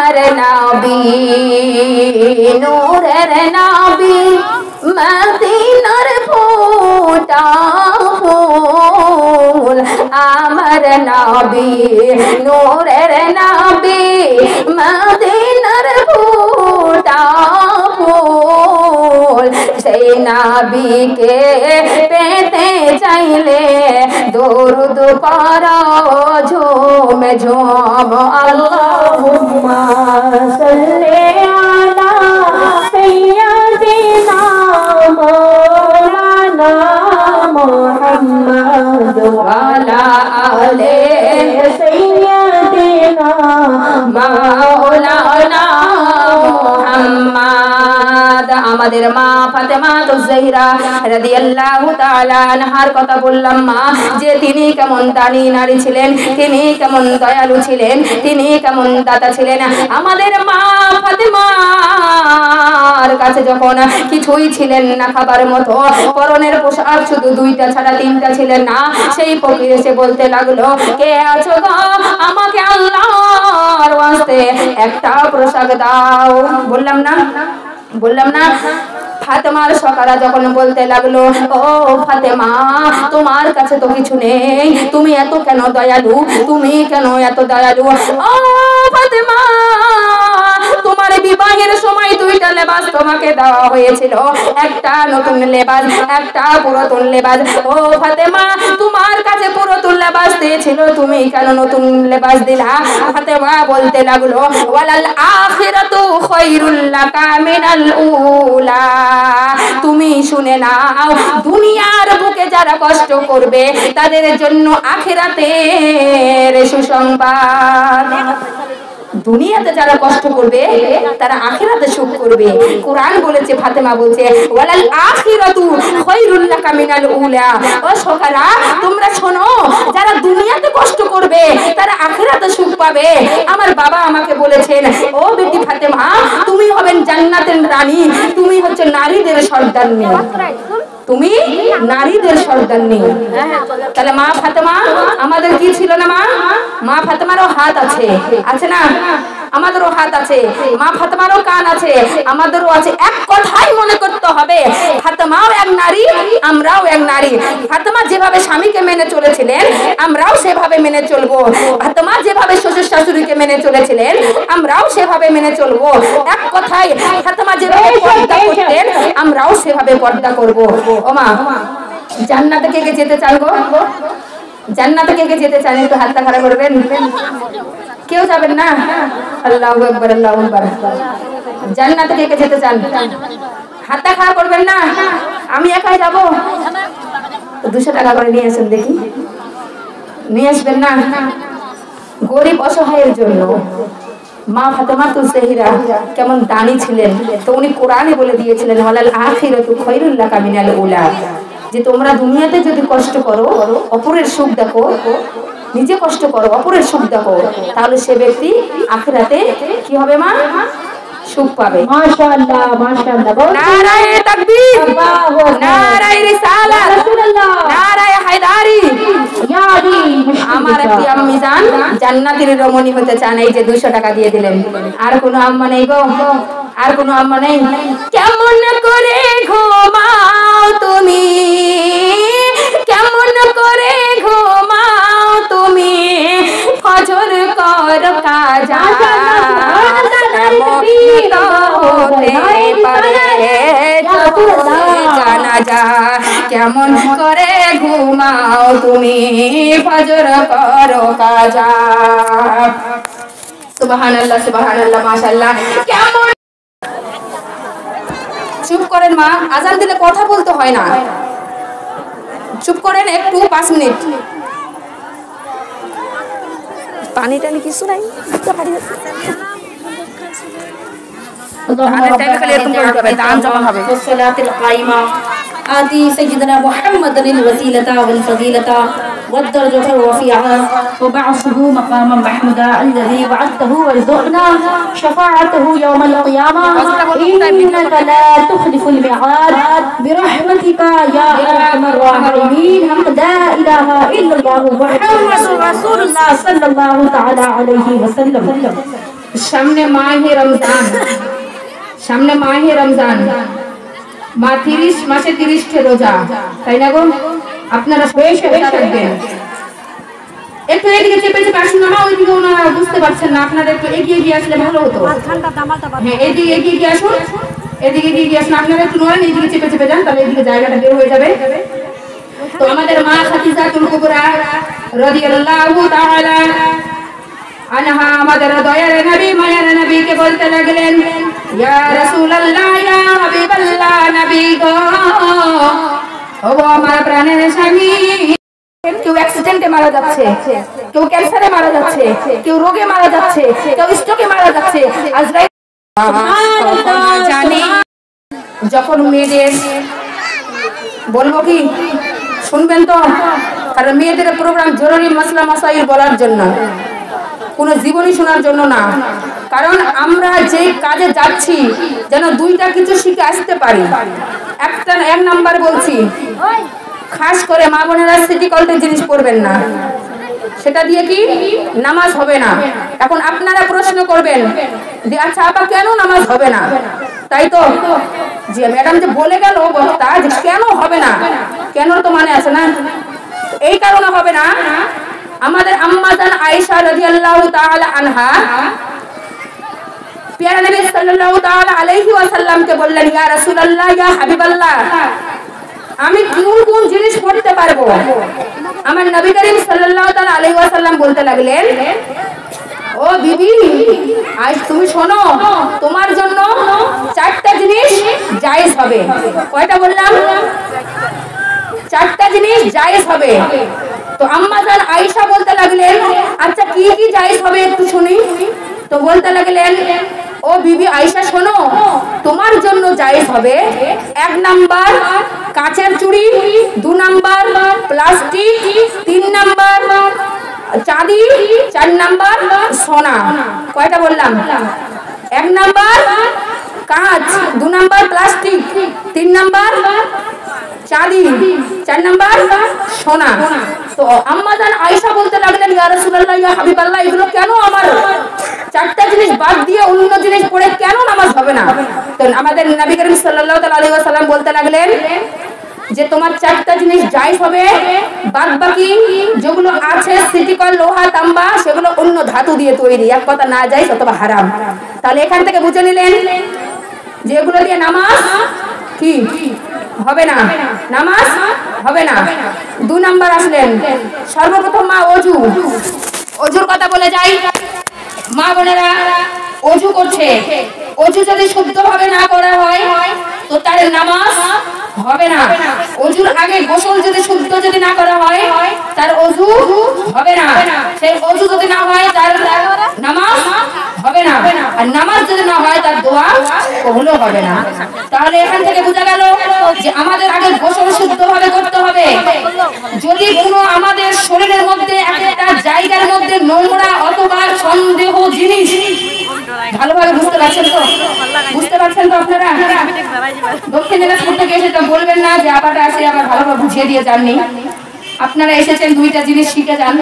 আমার নবী নূরের নবী মদিনার ফোটা ফুল আমার নবী নূরের নবী মদিনার ফোটা ফুল সেই নবীকে পেতে চাইলে দরুদ পড়ো ঝুম ঝুম আল্লাহুম্মা সাল্লি আলা সাইয়্যিদিনা মাওলানা মুহাম্মদ ওয়া আলা আলি সাইয়্যিদিনা মাওলানা মুহাম্মদ। আমাদের মা ফাতেমা তুজ-জোহরা রাদিয়াল্লাহু তাআলা আনহার কথা বললাম মা, যে তিনি কেমন দানী নারী ছিলেন, তিনি কেমন দয়ালু ছিলেন, তিনি কেমন দাতা ছিলেন। আমাদের মা ফাতেমার কাছে যখন কিছুই ছিলেন না খাবার মতো, পরনের পোশাক শুধু দুইটা ছাড়া তিনটা ছিলেন না, সেই ফকির এসে বলতে লাগলো, কে আছো গো, আমাকে আল্লাহর ওয়াস্তে একটা পোশাক দাও। বললাম না ফাতেমার সকারা যখন বলতে লাগলো, ও ফাতেমা তোমার কাছে তো কিছু নেই, তুমি এত কেন দয়ালু, তুমি কেন এত দয়ালু? ও ফাতেমা তোমার বিবাহের সময় দুইটা লেবাস তোমাকে দেওয়া হয়েছিল, একটা নতুন লেবাস একটা পুরাতন লেবাস। ও ফাতেমা তোমার কাছে পুরাতন লেবাস দিয়েছিল, তুমি কেন নতুন লেবাস দিলা? ফাতেমা বলতে লাগলো, ওয়ালাল আখিরাতু খায়রুল লাকা মিনাল উলা। তুমি শুনে নাও, দুনিয়ার বুকে যারা কষ্ট করবে তাদের জন্য আখিরাতের সুসংবাদ। দুনিয়াতে যারা কষ্ট করবে তারা আখিরাতে সুখ করবে। কোরআন বলেছে, ফাতেমা বলছে, ওয়ালাল আখিরাতু খায়রুল লাকা মিনাল উলা। ও সখারা তোমরা শোনো, যারা দুনিয়াতে কষ্ট করবে তারা আখিরাতে সুখ পাবে। আমার বাবা আমাকে বলেছেন, ও বেটি ফাতেমা তুমি হবেন জান্নাতের রানী, তুমি হচ্ছে নারীদের সর্দারনী, তুমি নারীদের সর্দারনী। তাহলে মা ফাতেমা আমাদের কি ছিল না? মা ফাতেমারও হাত আছে না? আমাদেরও হাত আছে, মা ফাতেমারও কান আছে, আমাদেরও আছে। এক কথাই মনে করতে হবে, ফাতেমাও এক নারী, আমরাও এক নারী। ফাতেমা যেভাবে স্বামীকে মেনে চলেছিলেন আমরাও সেভাবে মেনে চলবো। ফাতেমা যেভাবে শ্বশুর শাশুড়িকে মেনে চলেছিলেন আমরাও সেভাবে মেনে চলবো। এক কথাই ফাতেমা যেভাবে পর্দা করতেন আমরাও সেভাবে পর্দা করব। ও মা, জান্নাতে কে কে যেতে চান গো? জান্নাতে কে কে যেতে চান? একটু হাতটা খাড়া করবেন। কেউ যাবেন না? আল্লাহু আকবার, আল্লাহু আকবার। জান্নাতে কে কে যেতে চান? হাতটা খাড়া করবেন না। আমি একাই যাব? 200 টাকা করে নিয়ে আসেন দেখি, নিয়ে আসবেন না? গরিব অসহায়ের জন্য মা ফাতেমা তুজ-জোহরা কেমন দানী ছিলেন, তো উনি কোরআনে বলে দিয়েছিলেন, ওয়ালাল আখিরাতু খায়রুল লাকা মিনাল উলা। যে তোমরা দুনিয়াতে যদি কষ্ট করো, অপরের সুখ দেখো, নিজে কষ্ট করো অপরের সুখ দেখো, তাহলে সে ব্যক্তি আখিরাতে কি হবে মা? সুখ পাবে। মাশাআল্লাহ মাশাআল্লাহ। নারায়ে তাকবীর, নারায়ে রিসালাত, রাসূলুল্লাহ, নারায়ে হায়দারি। ইয়া আলী আমার একটি আম্মি জান জান্নাতের রমণী হতে চান, এই যে 200 টাকা দিয়ে দিলেন। আর কোনো আম্মা নেই গো? আর কোনো আম্মা নেই? কেমন করে ঘুমাও তুমি, কেমন করে ঘুমাও তুমি, ফজর কর কাজা জানাজা। কেমন করে ঘুমাও তুমি, ফজর কর কাজা। সুবহানাল্লাহ সুবহানাল্লাহ মাশাআল্লাহ। কেমন চুপ করেন মা, আজান দিলে কথা বলতে হয় না, চুপ করেন একটু 5 মিনিট। পানি টানি কিছু নাই, آتي سيدنا محمد الوسيلة والفضيلة والدرجة الرفيعة وبعثه مقاما محمودا الذي وعدته وارزقنا شفاعته يوم القيامة إنك لا تخلف الميعاد برحمتك يا أرحم الراحمين. لا إله إلا الله محمد رسول الله صلى الله تعالى عليه وسلم. সামনে মাহে রমজান, সামনে মাহে রমজান, মা 30 মাসে 30 রোজা, তাই না গো? আপনারা হয়ে থাকবেন। একটু এদিকে চেপে চেপে আসুন না, ওইদিকে ওনারা বুঝতে পারছেন না, আপনারা একটু এগিয়ে গিয়ে আসলে ভালো হতো। হ্যাঁ, এদিকে এগিয়ে গিয়ে আসুন, এদিকে এগিয়ে গিয়ে আসুন, আপনারা একটু নড়েন, এইদিকে চেপে চেপে যান, তাহলে এদিকে জায়গাটা বের হয়ে যাবে। তো আমাদের মা খাদিজাতুল কুবরা রাদিয়াল্লাহু তাআলা আনহা আমাদের দয়ার নবী মায়ার নবীকে বলতে লাগলেন, ইয়া রাসূলুল্লাহ ইয়া হাবিবাল্লাহ, নবী গো, ও আমার প্রাণের স্বামী, কেউ অ্যাক্সিডেন্টে মারা যাচ্ছে, কেউ ক্যান্সারে মারা যাচ্ছে, কেউ রোগে মারা যাচ্ছে, কেউ স্ট্রোকে মারা যাচ্ছে। আজরাইল জানি যখন মেয়েদের বলবো কি শুনবেন তো, কারণ মেয়েদের প্রোগ্রাম জরুরি মাসলা মাসাইল বলার জন্য, কোনো জীবনী শোনার জন্য না। কারণ আমরা যে কাজে যাচ্ছি যেন দুইটা কিছু শিখে আসতে পারি। এক নাম্বার বলছি, খাস করে মা বোনেরা সিটি কলেজের জিনিস পড়বেন না, সেটা দিয়ে কি নামাজ হবে না। এখন আপনারা প্রশ্ন করবেন যে আচ্ছা আপা কেন নামাজ হবে না? তাই তো জি ম্যাডাম যে বলে গেল বক্তা যে কেন হবে না, কেন তো মানে আছে না, এই কারণে হবে না। আমাদের আম্মা জান আয়েশা রাদিয়াল্লাহু তাআলা আনহা প্যারা নবী সাল্লাল্লাহু তাআলা আলাইহি ওয়াসাল্লামকে বললেন, ইয়া রাসূলুল্লাহ ইয়া হাবিবাল্লাহ, আমি কোন জিনিস পড়তে পারবো? আমার নবী করিম সাল্লাল্লাহু তাআলা আলাইহি ওয়াসাল্লাম বলতে লাগলেন, ও বিবি আজ তুমি শোনো, তোমার জন্য 4টা জিনিস জায়েজ হবে। কয়টা বললাম? 4টা জিনিস জায়েজ হবে। তো আম্মা জান আয়েশা বলতে লাগলেন, আচ্ছা কি কি জায়েজ হবে একটু শুনি। তো বলতে লাগলেন, ও বিবি আয়েশা শোনো, তোমার জন্য জায়েজ হবে 1 নাম্বার কাঁচের চুড়ি, 2 নাম্বার প্লাস্টিক, 3 নাম্বার চাঁদি, 4 নাম্বার সোনা। কয়টা বললাম? 1 নাম্বার কাঁচ, 2 নাম্বার প্লাস্টিক, 3 নাম্বার চাঁদি, 4 নাম্বার সোনা। তো আম্মা জান আয়েশা বলতে লাগলেন, ইয়া রাসূলুল্লাহ ইয়া হাবিবাল্লাহ, এগুলো কেন আমার 4টা জিনিস বাদ দিয়ে অন্য জিনিস পড়ে কেন নামাজ হবে না? তো আমাদের নবী করিম সাল্লাল্লাহু আলাইহি ওয়াসাল্লাম বলতে লাগলেন যে তোমার 4টা জিনিস জায়েজ হবে, বাদ বাকি যেগুলো আছে সিটিকল লোহা তাম্বা সেগুলো অন্য ধাতু দিয়ে তৈরি, এক কথা না জায়েজ অথবা হারাম। তাহলে এখান থেকে বুঝে নিলেন যে এগুলো দিয়ে নামাজ কি হবে না, নামাজ হবে না। 2 নাম্বার আসলেন, সর্বপ্রথম মা অজুর কথা বলে যাই। মা বোনেরা অজু করছে, অজু যদি শুদ্ধভাবে না করা হয় তো তার নামাজ হবে না। অজুর আগে গোসল যদি শুদ্ধ যদি না করা হয় তার অজু হবে না। সেই অজু যদি না হয় তার নামাজ হবে না, আর নামাজ যদি না হয় তার দোয়া কবুলও হবে না। তাহলে এখান থেকে বোঝা গেল যে আমাদের আগে গোসল শুদ্ধভাবে করতে হবে। যদি কোনো আমাদের শরীরের মধ্যে একটা জায়গার মধ্যে নোংরা অথবা সন্দেহ জিনিস, ভালোভাবে বুঝতে পারছেন তো? বুঝতে পারছেন তো আপনারা? দক্ষিণ দিনাজপুর থেকে এসে তো বলবেন না যে আপাটা আসে আবার ভালোভাবে বুঝিয়ে দিয়ে যাননি। আপনারা এসেছেন 2টা জিনিস শিখে যান।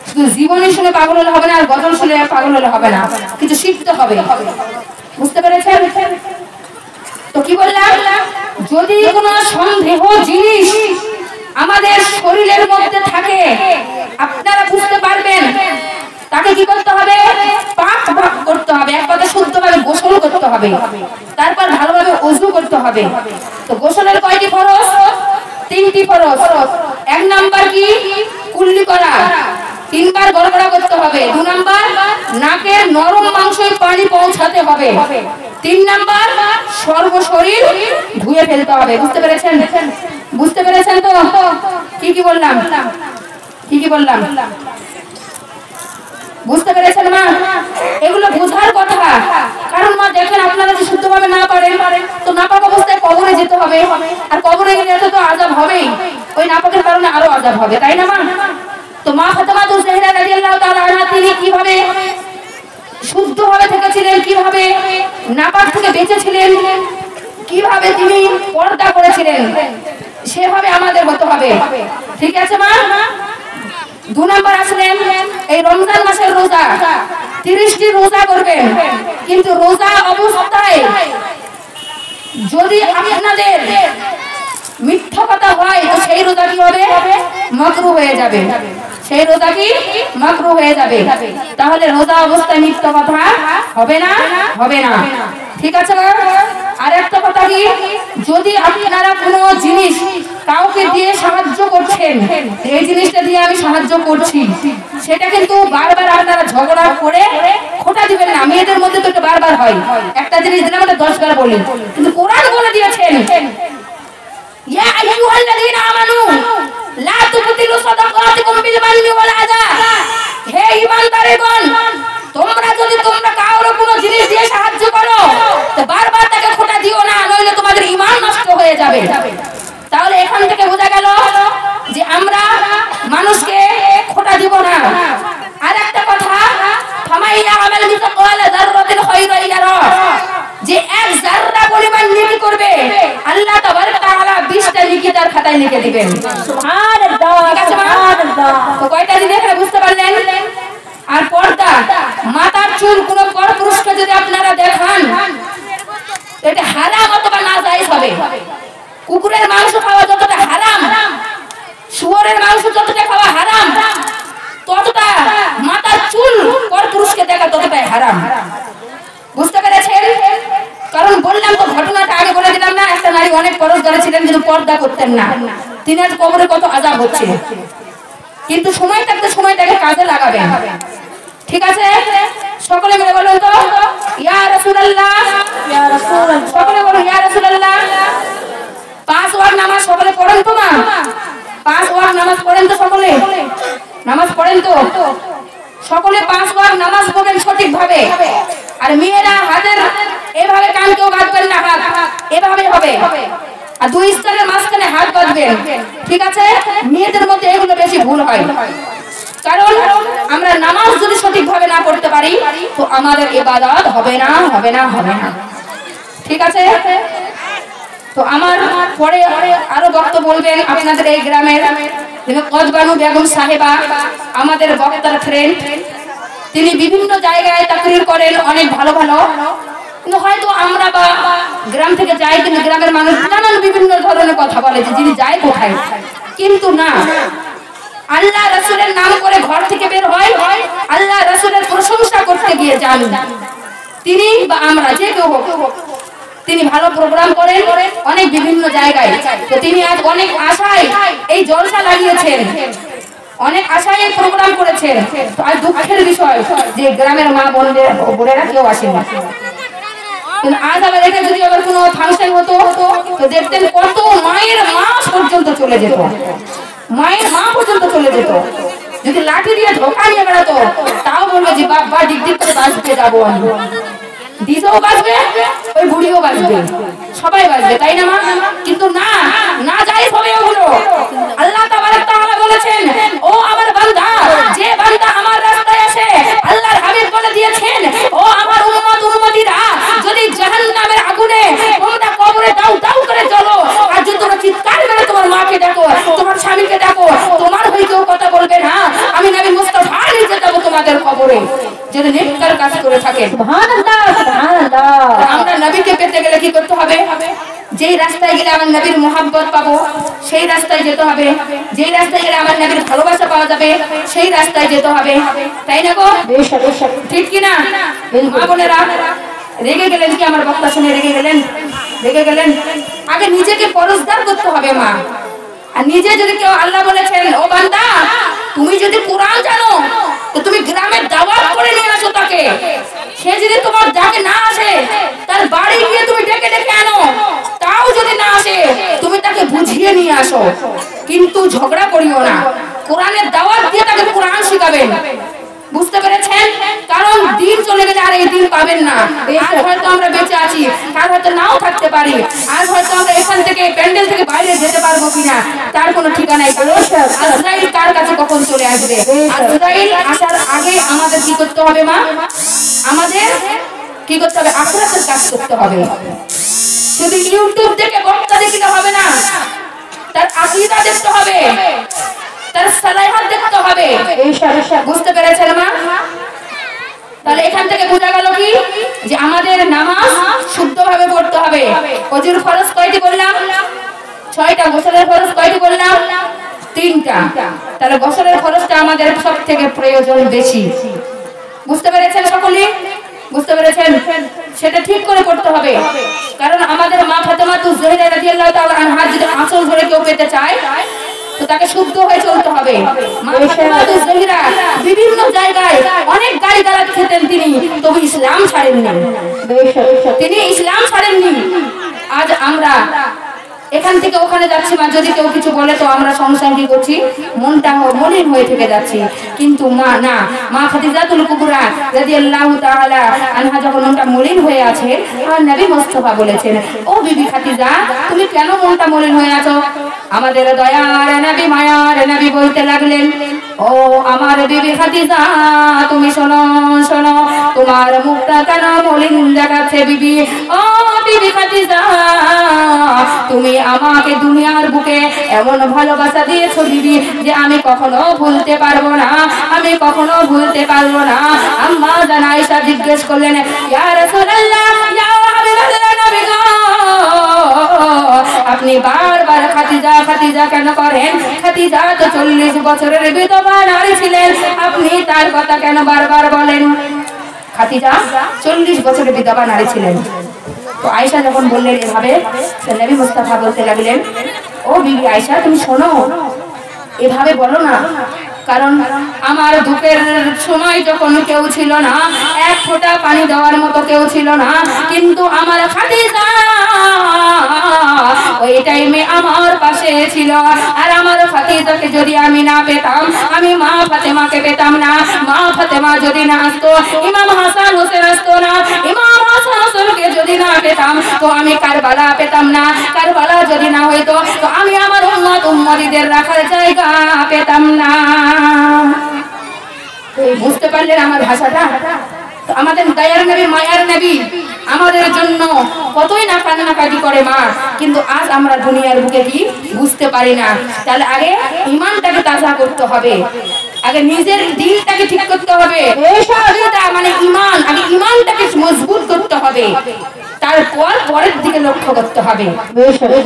শুধু জীবনী শুনে পাগল হলে হবে না, আর গজল শুনে পাগল হলে হবে না, কিছু শিখতে হবে। বুঝতে পেরেছেন তো? কি বললাম, যদি কোনো সন্দেহ জিনিস আমাদের শরীরের মধ্যে থাকে আপনারা বুঝতে পারবেন, তাকে কি করতে হবে? পাক করতে হবে, এক কথা শুদ্ধভাবে গোসল করতে হবে, তারপর ভালোভাবে ওযু করতে হবে। তো গোসলের কয়টি ফরজ? 3টি ফরজ। 1 নাম্বার কি? কুল্লি করা, 3 বার গড়গড়া করতে হবে। 2 নাম্বার নাকের নরম মাংসে পানি পৌঁছাতে হবে। 3 নাম্বার সর্বশরীর ধুয়ে ফেলতে হবে। বুঝতে পেরেছেন? বুঝতে পেরেছেন তো? কি কি বললাম? কি কি বললাম? বুঝতে পেরেছেন মা? এগুলো বোঝার কথা। কারণ মা দেখেন আপনারা যদি শুদ্ধভাবে না পারেন তো নাপাক অবস্থায় কবরে যেতে হবে, আর কবরে গেলে তো আযাব হবেই, ওই নাপাকের কারণে আরো আযাব হবে, তাই না মা? তো মা ফাতেমাতুজ জাহরা রাদিয়াল্লাহু তাআলা আনহা তিনি কিভাবে শুদ্ধভাবে থেকেছিলেন, কিভাবে নাপাক থেকে বেঁচেছিলেন, কিভাবে তিনি পর্দা করেছিলেন, সেভাবে আমাদের হতে হবে। ঠিক আছে মা? 2 নাম্বার আসলেন এই রমজান মাসের রোজা। 30টি রোজা করবেন, কিন্তু রোজা অবস্থায় যদি আপনাদের মিথ্যা কথা হয় তো সেই রোজা কি হবে? মাকরুহ হয়ে যাবে। সেই রোজা কি মাকরুহ হয়ে যাবে। তাহলে রোজা অবস্থায় মিথ্যা কথা হবে না? হবে না। ঠিক আছে। আর একটা কথা কি, যদি আপনারা কোনো জিনিস কাউকে দিয়ে সাহায্য করছেন, এই জিনিসটা দিয়ে আমি সাহায্য করছি, সেটা কিন্তু বারবার আপনারা ঝগড়া করে খোটা দিবেন না। মেয়েদের মধ্যে তো এটা বারবার হয়, একটা জিনিস দিলে আমরা 10 বার বলি, কিন্তু কোরআন বলে দিয়েছেন ইয়া আইয়ুহাল্লাযীনা আমানু লা তুবতিলু সাদাকাতিকুম বিল মান্নি ওয়াল আযা। হে ঈমানদারগণ, তোমরা যদি কারো কোনো জিনিস দিয়ে সাহায্য করো তো বারবার তাকে খোটা দিও না, নইলে তোমাদের ঈমান নষ্ট হয়ে যাবে। তাহলে এখান থেকে বোঝা গেল যে আমরা মানুষকে খোটা দিব না। আর একটা কথা, ফামাইয়া আমাল মিসকাল যাররাতিন খায়রান ইয়ারা, যে এক যাররা পরিমাণ নেকি করবে আল্লাহ তাবারক তাআলা 20টা নেকি তার খাতায় লিখে দিবেন। সুবহানাল্লাহ, সুবহানাল্লাহ। তো কয়টা জিনিস বুঝতে পারলেন? আর পর্দা, মাথার চুল কোন পরপুরুষকে যদি আপনারা দেখান এটা হারাম অথবা নাজায়েজ হবে। কুকুরের মাংস খাওয়া যতটা হারাম, শুয়োরের মাংস যতটা খাওয়া হারাম, ততটা মাথার চুল পরপুরুষকে দেখা ততটাই হারাম। বুঝতে পেরেছেন? কারণ বললাম তো, ঘটনাটা আগে বলে দিলাম না, একটা নারী অনেক পরশদারে ছিলেন কিন্তু পর্দা করতেন না। তিনি আজ কবরে কত আযাব হচ্ছে, কিন্তু সময় থাকতে সময়টাকে কাজে লাগাবেন। ঠিক আছে? সকলে মিলে বলুন তো ইয়া রাসূলুল্লাহ, ইয়া রাসূলুল্লাহ। সকলে বলুন ইয়া রাসূলুল্লাহ। 5 ওয়াক্ত নামাজ সকলে পড়েন তো মা? 5 ওয়াক্ত নামাজ পড়েন তো সকলে? নামাজ পড়েন তো সকলে? 5 ওয়াক্ত নামাজ পড়বেন সঠিকভাবে। আর মেয়েরা হাতের এভাবে কানকেও বাঁধবেন না, হাত এভাবে হবে, আর 2 স্তরের মাঝখানে হাত বাঁধবেন। ঠিক আছে? মেয়েদের মধ্যে এগুলো বেশি ভুল হয়, কারণ আমরা নামাজ যদি সঠিকভাবে না পড়তে পারি তো আমাদের ইবাদত হবে না, হবে না, হবে না। ঠিক আছে? তো আমার পরে আরো বক্তব্য বলবেন আপনাদের এই গ্রামের কদবানু বেগম সাহেবা, আমাদের বক্তার ফ্রেন্ড। তিনি বিভিন্ন জায়গায় তাকরীর করেন, অনেক ভালো ভালো, কিন্তু হয়তো আমরা বা গ্রাম থেকে যাই, কিন্তু গ্রামের মানুষ নানান বিভিন্ন ধরনের কথা বলে যে যিনি যায় কোথায়, কিন্তু না, আল্লাহ রাসূলের নাম করে ঘর থেকে বের হয়, আল্লাহ রাসূলের প্রশংসা করতে গিয়ে যান। তিনি বা আমরা যে কেউ হোক, তিনি ভালো প্রোগ্রাম করেন অনেক বিভিন্ন জায়গায়। তো তিনি আজ অনেক আশায় এই জলসা লাগিয়েছেন, অনেক আশায় এই প্রোগ্রাম করেছেন। তো আজ দুঃখের বিষয় যে গ্রামের মা বোনেরা কেউ আসেন না। কিন্তু আজ আবার এটা যদি আবার কোনো ফাংশন হতো তো দেখতেন কত মায়ের মা পর্যন্ত চলে যেত, মায়ের মা পর্যন্ত চলে যেত। যদি লাঠি দিয়ে ধোকা নিয়ে বেড়াতো তাও বলবো যে বাবা ডিগ ডিগ করে বাঁচতে যাবো, আমি দিদিও বাঁচবে, ওই বুড়িও বাঁচবে, সবাই বাঁচবে, তাই না মা? কিন্তু না, না যাই হবে ওগুলো। আল্লাহ তাবারক তাআলা বলেছেন, ও আমার বান্দা, যে বান্দা আমার রাস্তায় আসে, আল্লাহর হাবিব বলে দিয়েছেন, ও আমার উম্মত উম্মতিরা, যদি জাহান্নামের আগুনে তোমরা কবরে দাও দাও করে জ্বলো, আর যদি তোমরা চিৎকার করে তোমার মাকে ডাকো, তোমার স্বামীকে ডাকো, তোমার হয়ে কেউ কথা বলবে না, আমি নবী মুস্তাফা নিয়ে যাব তোমাদের কবরে, যদি নেককার কাজ করে থাকে। সুবহানাল্লাহ, সুবহানাল্লাহ। আমরা নবীকে পেতে গেলে কি করতে হবে? যেই রাস্তায় গেলে আমার নবীর মহব্বত পাবো সেই রাস্তায় যেতে হবে, যেই রাস্তায় গেলে আমার নবীর ভালোবাসা পাওয়া যাবে সেই রাস্তায় যেতে হবে, তাই না গো? ঠিক কি না? মা বোনেরা, রেগে গেলেন কি? আমার বক্তা শুনে রেগে গেলেন? রেগে গেলেন? আগে নিজেকে পরশদার করতে হবে মা। আর নিজে যদি কেউ, আল্লাহ বলেছেন, ও বান্দা তুমি যদি কোরআন জানো তো তুমি গ্রামের দাওয়াত করে নিয়ে আসো তাকে, সে যদি তোমার ডাকে না আসে তার বাড়ি গিয়ে তুমি ডেকে ডেকে আনো, তাও যদি না আসে তুমি তাকে বুঝিয়ে নিয়ে আসো, কিন্তু ঝগড়া করিও না। কোরআনের দাওয়াত দিয়ে তাকে কোরআন শেখাবেন। বুঝতে পেরেছেন? কারণ দিন চলে গেলে আর এই দিন পাবেন না। আজ হয়তো আমরা বেঁচে আছি, কাল হয়তো নাও থাকতে পারি, আজ হয়তো আমরা এখান থেকে প্যান্ডেল থেকে বাইরে যেতে পারবো কিনা তার কোনো ঠিকানাই। আজরাইল কার কাছে কখন চলে আসবে? আজরাইল আসার আগে আমাদের কি করতে হবে মা? আমাদের কি করতে হবে? আখিরাতের কাজ করতে হবে। শুধু ইউটিউব থেকে বক্তা দেখলে হবে না, তার আকীদা দেখতে হবে, তার সালাহাত দেখতে হবে। বুঝতে পেরেছেন মা? তাহলে এখান থেকে বোঝা গেল কি যে আমাদের নামাজ শুদ্ধভাবে পড়তে হবে। ওযুর ফরজ কয়টি বললাম? 6টা। গোসলের ফরজ কয়টি বললাম? 3টা। তাহলে গোসলের ফরজটা আমাদের সবথেকে প্রয়োজন বেশি। বুঝতে পেরেছেন সকলে? বুঝতে পেরেছেন? সেটা ঠিক করে করতে হবে। কারণ আমাদের মা ফাতেমা তুজহিরা রাদিয়াল্লাহু তাআলা আনহা যদি আঁচল ধরে কেউ পেতে চায় তো তাকে শুদ্ধ হয়ে চলতে হবে। মা ফাতেমা তুজহিরা বিভিন্ন জায়গায় অনেক গালি গালাজ খেতেন তিনি, তবু ইসলাম ছাড়েননি। তিনি ইসলাম ছাড়েননি। আজ আমরা এখান থেকে ওখানে যাচ্ছি, মা যদি কেউ কিছু বলে তো আমরা সংসার কি করছি, মনটা মলিন হয়ে থেকে যাচ্ছি। কিন্তু মা না, মা খাদিজাতুল কুবরা রাদিয়াল্লাহু তাআলা আনহা যখন মনটা মলিন হয়ে আছে, আর নবী মুস্তাফা বলেছেন, ও বিবি খাদিজা তুমি কেন মনটা মলিন হয়ে আছো? আমাদের দয়ার নবী মায়ার নবী বলতে লাগলেন, ও আমার বিবি খাদিজা তুমি শোনো শোনো, তোমার মুখটা কেন মলিন দেখাচ্ছে বিবি? ও বিবি খাদিজা তুমি আমাকে দুনিয়ার বুকে এমন ভালোবাসা দিয়েছো বিবি যে আমি কখনো ভুলতে পারবো না, আমি কখনো ভুলতে পারবো না। আম্মা জান আয়েশা জিজ্ঞেস করলেন, ইয়া রাসূলুল্লাহ, ইয়া হাবিবাল্লাহ নবী গো, আপনি বারবার খাদিজা খাদিজা কেন করেন? খাদিজা তো 40 বছরের বিধবা নারী ছিলেন, আপনি তার কথা কেন বারবার বলেন? খাদিজা 40 বছরের বিধবা নারী ছিলেন। তো আয়েশা যখন বললেন এভাবে, নবী মুস্তাফা বলতে লাগলেন, ও বিবি আয়েশা তুমি শোনো, এভাবে বলো না, কারণ আমার দুঃখের সময় যখন কেউ ছিল না, এক ফোঁটা পানি দেওয়ার মতো কেউ ছিল না, কিন্তু আমার খাদিজা ওই টাইমে আমার পাশে ছিল। আর আমার খাদিজাকে যদি আমি না পেতাম, আমি মা ফাতেমাকে পেতাম না। মা ফাতেমা যদি না আসতো, ইমাম হাসান হোসেন আসতো না। ইমাম হাসান হোসেনকে যদি না পেতাম তো আমি কারবালা পেতাম না। কারবালা যদি না হইতো তো আমি আমার উম্মতিদের রাখার জায়গা পেতাম না। বুঝতে পারলেন আমার ভাষাটা? তো আমাদের দয়ার নবী মায়ার নবী আমাদের জন্য কতই না কান্নাকাটি করে মা, কিন্তু আজ আমরা দুনিয়ার বুকে কি বুঝতে পারি না। তাহলে আগে ঈমানটাকে তাজা করতে হবে, আগে নিজের দিলটাকে ঠিক করতে হবে। মানে ঈমান, আগে ঈমানটাকে মজবুত করতে হবে, তারপর পরের দিকে লক্ষ্য করতে হবে।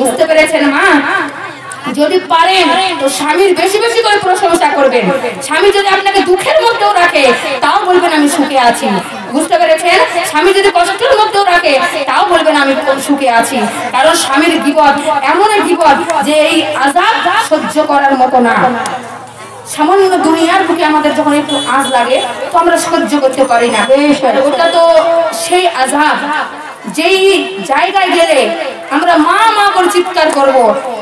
বুঝতে পেরেছেন মা? যদি পারেন তো স্বামীর বেশি বেশি করে প্রশংসা করবেন। স্বামী যদি আপনাকে দুঃখের মধ্যেও রাখে তাও বলবেন আমি সুখে আছি। বুঝতে পেরেছেন? স্বামী যদি কষ্টের মধ্যেও রাখে তাও বলবেন আমি সুখে আছি। কারণ স্বামীর বিপদ এমন এক বিপদ যে এই আযাব সহ্য করার মতো না। সামান্য দুনিয়ার বুকে আমাদের যখন একটু আঁচ লাগে তো আমরা সহ্য করতে পারি না। ওটা তো সেই আযাব, যেই জায়গায় গেলে আমরা মা মা করে চিৎকার করব,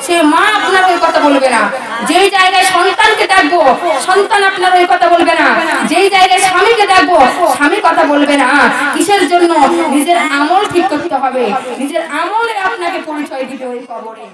সে মা আপনার ওই কথা বলবে না। যেই জায়গায় সন্তানকে ডাকবো, সন্তান আপনার ওই কথা বলবে না। যেই জায়গায় স্বামীকে ডাকবো, স্বামী কথা বলবে না। কিসের জন্য? নিজের আমল ঠিক করতে হবে, নিজের আমলে আপনাকে পরিচয় দিতে ওই কবরে।